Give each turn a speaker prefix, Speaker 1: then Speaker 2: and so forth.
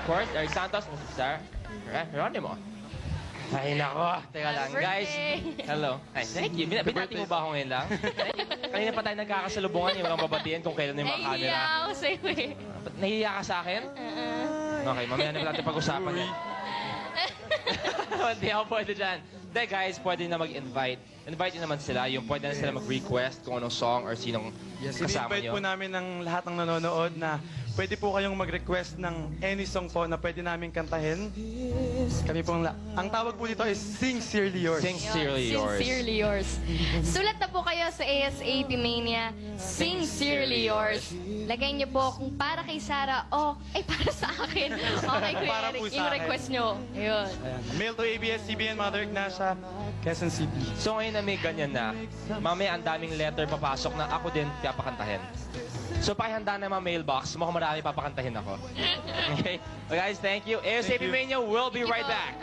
Speaker 1: Of course, Eric Santos, Sir Geronimo. Ay, nako. Teka lang, guys. Hello. Ay, thank you. Binati mo ba ako ngayon lang? Kanina pa tayo nagkakasalubungan yung mga babatiin kung kailan yung mga camera.
Speaker 2: Nahihiya ako sa'yo eh.
Speaker 1: Nahihiya ka sa akin? Okay, mamaya na natin pag-usapan yan. Hindi ako pwede dyan. Hindi, guys, pwede na mag-invite. Invite nyo naman sila. Yung pwede na sila mag-request kung anong song or sinong kasama
Speaker 3: I-invite
Speaker 1: nyo.
Speaker 3: po namin ng lahat ng nanonood na pwede po kayong mag-request ng any song po na pwede namin kantahin. Kami pong ang tawag po dito is Sincerely Yours.
Speaker 1: Sincerely yours.
Speaker 2: Sincerely yours. Sulat na po kayo sa ASAP Mania. Sincerely yours. Lagay niyo po kung para kay Sarah o ay para sa akin. Okay, Kuya
Speaker 3: Para
Speaker 2: Eric,
Speaker 3: po sa
Speaker 2: yung
Speaker 3: akin.
Speaker 2: request niyo. Ayun.
Speaker 3: Ayan. Mail to ABS-CBN, Mother Ignacia, Quezon City.
Speaker 1: So ngayon na may ganyan na, mamaya ang daming letter papasok na ako din papakantahin. So pakihanda na mga mailbox, mukhang marami papakantahin ako. Okay? Well, guys, thank you. ASAP Mania will be right back.